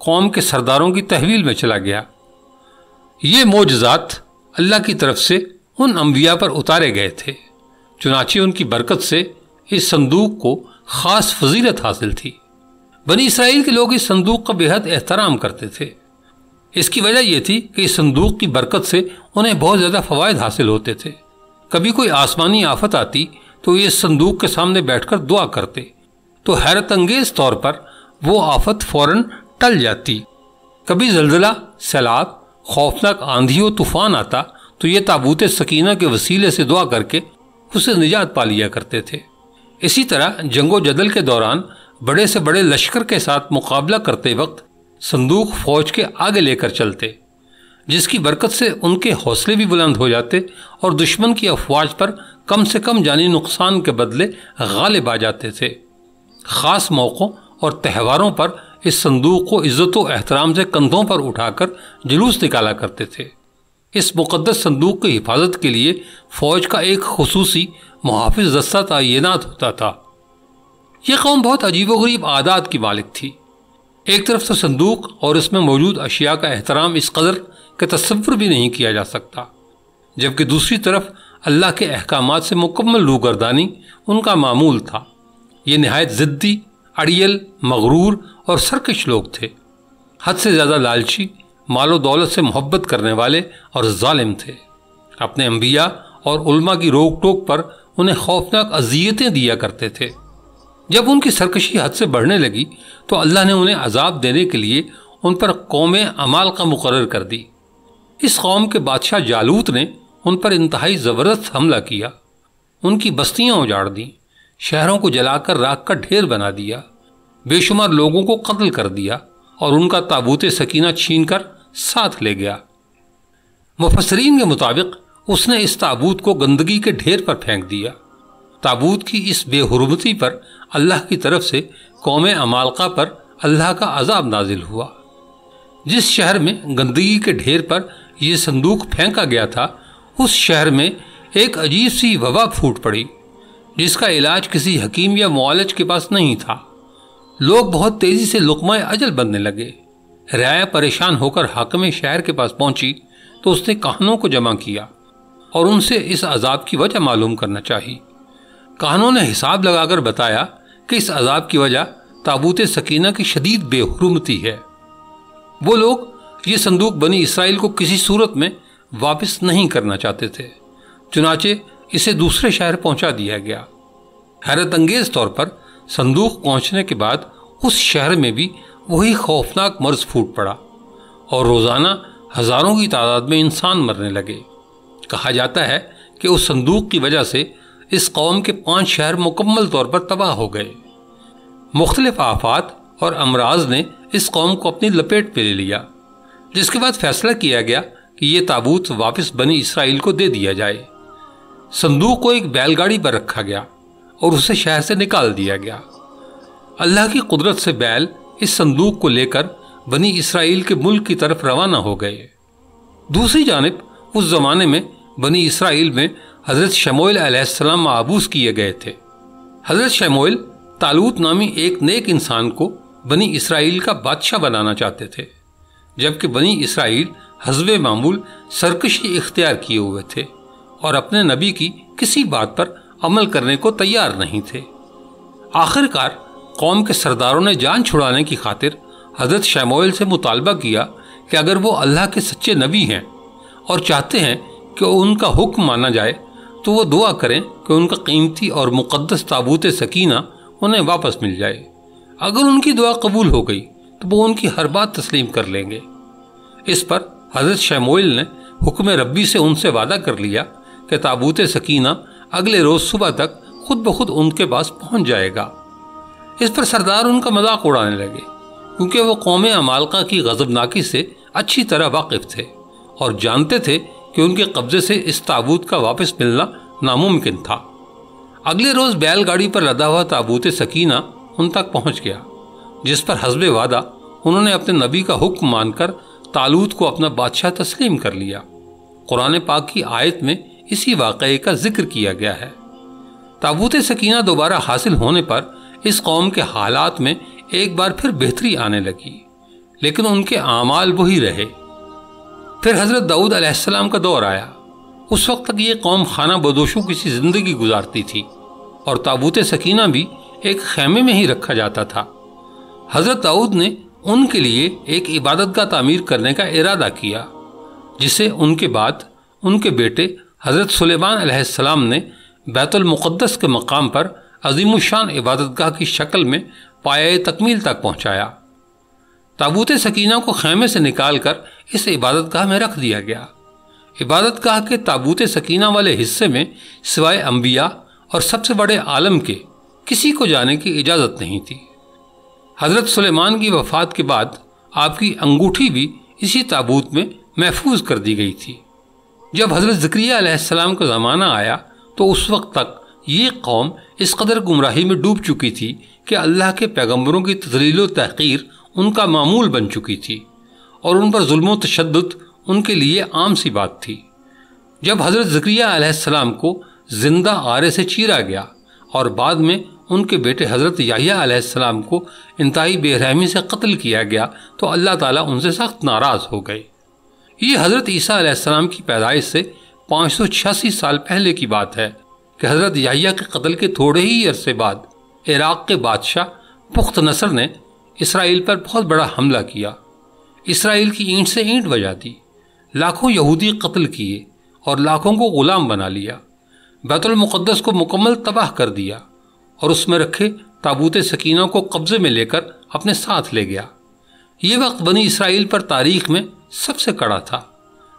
قوم کے سرداروں کی تحویل میں چلا گیا۔ یہ معجزات اللہ کی طرف سے ان انبیاء پر اتارے گئے تھے، چنانچہ ان کی برکت سے اس صندوق کو خاص فضیلت حاصل تھی۔ بنی اسرائیل کے لوگ اس صندوق کا بے حد احترام کرتے تھے۔ اس کی وجہ یہ تھی کہ اس صندوق کی برکت سے انہیں بہت زیادہ فوائد حاصل ہوتے تھے۔ کبھی کوئی آسمانی آفت آتی تو یہ اس صندوق کے سامنے بیٹھ کر دعا کرتے تو حیرت انگیز طور پر وہ آفت فوراً ٹل جاتی۔ کبھی زلزلہ، سیلاب، خوفناک آندھی و طوفان آتا تو یہ تابوت سکینہ کے وسیلے سے دعا کر کے اسے نجات پا لیا کرتے تھے۔ اسی طرح جنگ و جدل کے دوران بڑے سے بڑے لشکر کے ساتھ مقابلہ کرتے وقت صندوق فوج کے آگے لے کر چلتے، جس کی برکت سے ان کے حوصلے بھی بلند ہو جاتے اور دشمن کی افواج پر کم سے کم جانی نقصان کے بدلے غالب آ جاتے تھے۔ خاص موقعوں اور تہواروں پر اس صندوق کو عزت و احترام سے کندھوں پر اٹھا کر جلوس نکالا کرتے تھے۔ اس مقدس صندوق کی حفاظت کے لیے فوج کا ایک خصوصی محافظ دستہ تعینات ہوتا تھا۔ یہ قوم بہت عجیب و غریب عادات کی مالک تھی۔ ایک طرف تو صندوق اور اس میں موجود اشیاء کا احترام اس قدر کہ تصور بھی نہیں کیا جا سکتا، جبکہ دوسری طرف اللہ کے احکامات سے مکمل روگردانی ان کا معمول تھا۔ یہ نہایت ضدی، اڑیل، مغرور اور سرکش لوگ تھے، حد سے زیادہ لالچی، مال و دولت سے محبت کرنے والے اور ظالم تھے۔ اپنے انبیاء اور علماء کی روک ٹوک پر انہیں خوفناک اذیتیں دیا کرتے تھے۔ جب ان کی سرکشی حد سے بڑھنے لگی تو اللہ نے انہیں عذاب دینے کے لیے ان پر قوم عمالقہ مقرر کر دی۔ اس قوم کے بادشاہ جالوت نے ان پر انتہائی زبردست حملہ کیا، ان کی بستیاں اجاڑ دیں، شہروں کو جلا کر راکھ کا ڈھیر بنا دیا، بے شمار لوگوں کو قتل کر دیا اور ان کا تابوت سکینہ چھین کر ساتھ لے گیا۔ مفسرین کے مطابق اس نے اس تابوت کو گندگی کے ڈھیر پر پھینک دیا۔ تابوت کی اس بے حرمتی پر اللہ کی طرف سے قوم عمالقہ پر اللہ کا عذاب نازل ہوا۔ جس شہر میں گندگی کے ڈھیر پر یہ صندوق پھینکا گیا تھا، اس شہر میں ایک عجیب سی وبا پھوٹ پڑی، جس کا علاج کسی حکیم یا معالج کے پاس نہیں تھا۔ لوگ بہت تیزی سے لقمہ اجل بننے لگے۔ رعایا پریشان ہو کر حاکم شہر کے پاس پہنچی تو اس نے کاہنوں کو جمع کیا اور ان سے اس عذاب کی وجہ معلوم کرنا چاہی۔ کاہنوں نے حساب لگا کر بتایا کہ اس عذاب کی وجہ تابوت سکینہ کی شدید بے حرمتی ہے۔ وہ لوگ یہ صندوق بنی اسرائیل کو کسی صورت میں واپس نہیں کرنا چاہتے تھے، چنانچہ اسے دوسرے شہر پہنچا دیا گیا۔ حیرت انگیز طور پر صندوق پہنچنے کے بعد اس شہر میں بھی وہی خوفناک مرض پھوٹ پڑا اور روزانہ ہزاروں کی تعداد میں انسان مرنے لگے۔ کہا جاتا ہے کہ اس صندوق کی وجہ سے اس قوم کے 5 شہر مکمل طور پر تباہ ہو گئے۔ مختلف آفات اور امراض نے اس قوم کو اپنی لپیٹ پہ لے لیا، جس کے بعد فیصلہ کیا گیا کہ یہ تابوت واپس بنی اسرائیل کو دے دیا جائے۔ صندوق کو ایک بیل گاڑی پر رکھا گیا اور اسے شہر سے نکال دیا گیا۔ اللہ کی قدرت سے بیل اس صندوق کو لے کر بنی اسرائیل کے ملک کی طرف روانہ ہو گئے۔ دوسری جانب اس زمانے میں بنی اسرائیل میں حضرت شموئیل علیہ السلام معبوس کیے گئے تھے۔ حضرت شموئیل طالوت نامی ایک نیک انسان کو بنی اسرائیل کا بادشاہ بنانا چاہتے تھے، جبکہ بنی اسرائیل حسب معمول سرکشی اختیار کیے ہوئے تھے اور اپنے نبی کی کسی بات پر عمل کرنے کو تیار نہیں تھے۔ آخر کار قوم کے سرداروں نے جان چھڑانے کی خاطر حضرت شموئیل سے مطالبہ کیا کہ اگر وہ اللہ کے سچے نبی ہیں اور چاہتے ہیں کہ ان کا حکم مانا جائے تو وہ دعا کریں کہ ان کا قیمتی اور مقدس تابوت سکینہ انہیں واپس مل جائے۔ اگر ان کی دعا قبول ہو گئی تو وہ ان کی ہر بات تسلیم کر لیں گے۔ اس پر حضرت شموئیل نے حکم ربی سے ان سے وعدہ کر لیا کہ تابوت سکینہ اگلے روز صبح تک خود بخود ان کے پاس پہنچ جائے گا۔ اس پر سردار ان کا مذاق اڑانے لگے، کیونکہ وہ قوم عمالقہ کی غضبناکی سے اچھی طرح واقف تھے اور جانتے تھے کہ ان کے قبضے سے اس تابوت کا واپس ملنا ناممکن تھا۔ اگلے روز بیل گاڑی پر لدا ہوا تابوت سکینہ ان تک پہنچ گیا، جس پر حسب وعدہ انہوں نے اپنے نبی کا حکم مان کر طالوت کو اپنا بادشاہ تسلیم کر لیا۔ قرآن پاک کی آیت میں اسی واقعے کا ذکر کیا گیا ہے۔ تابوت سکینہ دوبارہ حاصل ہونے پر اس قوم کے حالات میں ایک بار پھر بہتری آنے لگی، لیکن ان کے اعمال وہی رہے۔ پھر حضرت داؤد علیہ السلام کا دور آیا۔ اس وقت تک یہ قوم خانہ بدوشوں کی سی زندگی گزارتی تھی اور تابوت سکینہ بھی ایک خیمے میں ہی رکھا جاتا تھا۔ حضرت داؤد نے ان کے لیے ایک عبادت گاہ تعمیر کرنے کا ارادہ کیا، جسے ان کے بعد ان کے بیٹے حضرت سلیمان علیہ السلام نے بیت المقدس کے مقام پر عظیم الشان عبادت گاہ کی شکل میں پایۂ تکمیل تک پہنچایا۔ تابوت سکینہ کو خیمے سے نکال کر اس عبادت گاہ میں رکھ دیا گیا۔ عبادت گاہ کے تابوت سکینہ والے حصے میں سوائے انبیاء اور سب سے بڑے عالم کے کسی کو جانے کی اجازت نہیں تھی۔ حضرت سلیمان کی وفات کے بعد آپ کی انگوٹھی بھی اسی تابوت میں محفوظ کر دی گئی تھی۔ جب حضرت زکریا علیہ السلام کا زمانہ آیا تو اس وقت تک یہ قوم اس قدر گمراہی میں ڈوب چکی تھی کہ اللہ کے پیغمبروں کی تذلیل و تحقیر ان کا معمول بن چکی تھی اور ان پر ظلم و تشدد ان کے لیے عام سی بات تھی۔ جب حضرت زکریا علیہ السلام کو زندہ آرے سے چیرا گیا اور بعد میں ان کے بیٹے حضرت یحییٰ علیہ السلام کو انتہائی بے رحمی سے قتل کیا گیا تو اللہ تعالیٰ ان سے سخت ناراض ہو گئے۔ یہ حضرت عیسیٰ علیہ السلام کی پیدائش سے 586 سال پہلے کی بات ہے کہ حضرت یحییٰ کے قتل کے تھوڑے ہی عرصے بعد عراق کے بادشاہ بخت نصر نے اسرائیل پر بہت بڑا حملہ کیا، اسرائیل کی اینٹ سے اینٹ بجا دی، لاکھوں یہودی قتل کیے اور لاکھوں کو غلام بنا لیا، بیت المقدس کو مکمل تباہ کر دیا اور اس میں رکھے تابوت سکینہ کو قبضے میں لے کر اپنے ساتھ لے گیا۔ یہ وقت بنی اسرائیل پر تاریخ میں سب سے کڑا تھا۔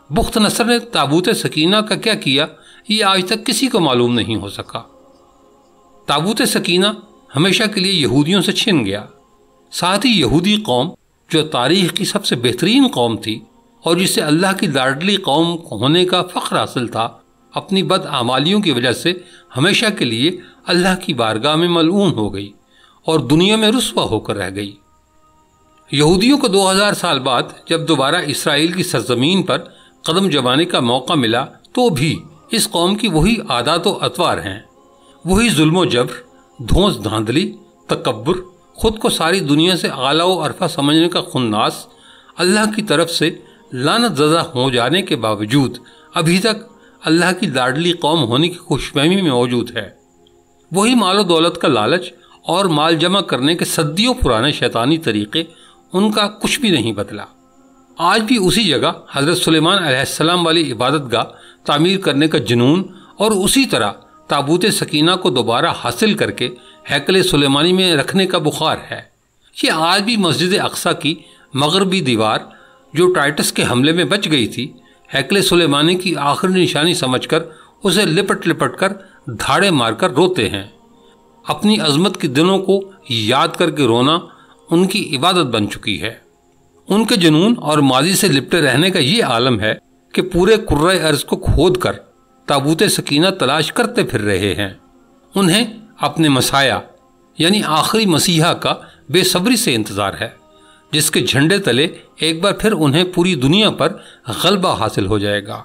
بخت نصر نے تابوت سکینہ کا کیا کیا یہ آج تک کسی کو معلوم نہیں ہو سکا۔ تابوت سکینہ ہمیشہ کے لیے یہودیوں سے چھن گیا۔ ساتھ ہی یہودی قوم جو تاریخ کی سب سے بہترین قوم تھی اور جسے اللہ کی لاڈلی قوم ہونے کا فخر حاصل تھا، اپنی بد اعمالیوں کی وجہ سے ہمیشہ کے لیے اللہ کی بارگاہ میں ملعون ہو گئی اور دنیا میں رسوا ہو کر رہ گئی۔ یہودیوں کو 2000 سال بعد جب دوبارہ اسرائیل کی سرزمین پر قدم جمانے کا موقع ملا تو بھی اس قوم کی وہی عادات و اطوار ہیں، وہی ظلم و جبر، دھونس دھاندلی، تکبر، خود کو ساری دنیا سے اعلیٰ و عرفہ سمجھنے کا خناس، اللہ کی طرف سے لعنت زدہ ہو جانے کے باوجود ابھی تک اللہ کی لاڈلی قوم ہونے کی خوش فہمی میں موجود ہے۔ وہی مال و دولت کا لالچ اور مال جمع کرنے کے صدیوں پرانے شیطانی طریقے، ان کا کچھ بھی نہیں بدلا۔ آج بھی اسی جگہ حضرت سلیمان علیہ السلام والی عبادت گاہ تعمیر کرنے کا جنون اور اسی طرح تابوت سکینہ کو دوبارہ حاصل کر کے ہیکل سلیمانی میں رکھنے کا بخار ہے۔ یہ آج بھی مسجد اقصیٰ کی مغربی دیوار جو ٹائٹس کے حملے میں بچ گئی تھی، ہیکل سلیمانی کی آخری نشانی سمجھ کر اسے لپٹ لپٹ کر دھاڑے مار کر روتے ہیں۔ اپنی عظمت کے دنوں کو یاد کر کے رونا ان کی عبادت بن چکی ہے۔ ان کے جنون اور ماضی سے لپٹے رہنے کا یہ عالم ہے کہ پورے کرۂ ارض کو کھود کر تابوت سکینہ تلاش کرتے پھر رہے ہیں۔ انہیں اپنے مسایہ یعنی آخری مسیحا کا بے صبری سے انتظار ہے، جس کے جھنڈے تلے ایک بار پھر انہیں پوری دنیا پر غلبہ حاصل ہو جائے گا۔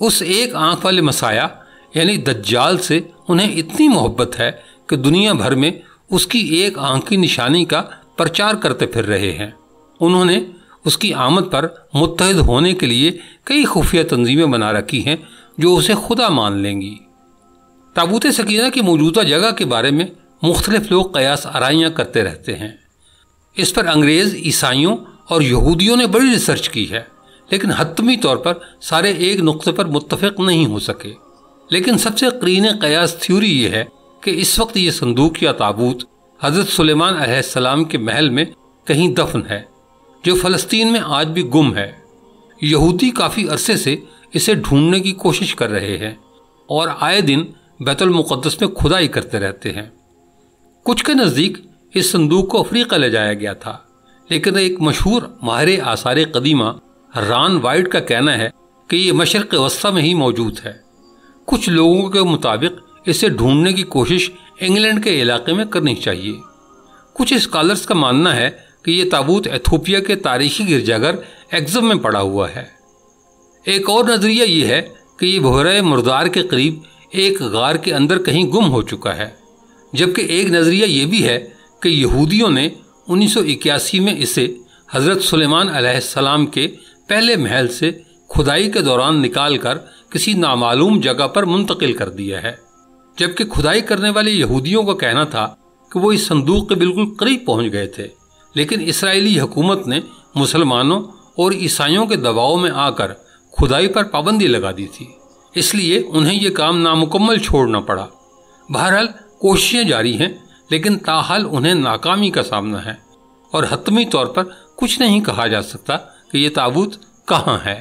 اس ایک آنکھ والے مسایہ یعنی دجال سے انہیں اتنی محبت ہے کہ دنیا بھر میں اس کی ایک آنکھ کی نشانی کا پرچار کرتے پھر رہے ہیں۔ انہوں نے اس کی آمد پر متحد ہونے کے لیے کئی خفیہ تنظیمیں بنا رکھی ہیں جو اسے خدا مان لیں گی۔ تابوت سکینہ کی موجودہ جگہ کے بارے میں مختلف لوگ قیاس آرائیاں کرتے رہتے ہیں۔ اس پر انگریز، عیسائیوں اور یہودیوں نے بڑی ریسرچ کی ہے، لیکن حتمی طور پر سارے ایک نقطے پر متفق نہیں ہو سکے۔ لیکن سب سے قرین قیاس تھیوری یہ ہے کہ اس وقت یہ صندوق یا تابوت حضرت سلیمان علیہ السلام کے محل میں کہیں دفن ہے، جو فلسطین میں آج بھی گم ہے۔ یہودی کافی عرصے سے اسے ڈھونڈنے کی کوشش کر رہے ہیں اور آئے دن بیت المقدس میں کھدائی کرتے رہتے ہیں۔ کچھ کے نزدیک اس صندوق کو افریقہ لے جایا گیا تھا، لیکن ایک مشہور ماہر آثار قدیمہ ران وائٹ کا کہنا ہے کہ یہ مشرق وسطیٰ میں ہی موجود ہے۔ کچھ لوگوں کے مطابق اسے ڈھونڈنے کی کوشش انگلینڈ کے علاقے میں کرنی چاہیے۔ کچھ اسکالرز کا ماننا ہے کہ یہ تابوت ایتھوپیا کے تاریخی گرجا گھر ایگزم میں پڑا ہوا ہے۔ ایک اور نظریہ یہ ہے کہ یہ بحیرہ مردار کے قریب ایک غار کے اندر کہیں گم ہو چکا ہے، جبکہ ایک نظریہ یہ بھی ہے کہ یہودیوں نے 1981 میں اسے حضرت سلیمان علیہ السلام کے پہلے محل سے کھدائی کے دوران نکال کر کسی نامعلوم جگہ پر منتقل کر دیا ہے، جبکہ کھدائی کرنے والے یہودیوں کا کہنا تھا کہ وہ اس صندوق کے بالکل قریب پہنچ گئے تھے، لیکن اسرائیلی حکومت نے مسلمانوں اور عیسائیوں کے دباؤ میں آ کر کھدائی پر پابندی لگا دی تھی، اس لیے انہیں یہ کام نامکمل چھوڑنا پڑا۔ بہرحال کوششیں جاری ہیں، لیکن تاحال انہیں ناکامی کا سامنا ہے اور حتمی طور پر کچھ نہیں کہا جا سکتا کہ یہ تابوت کہاں ہے۔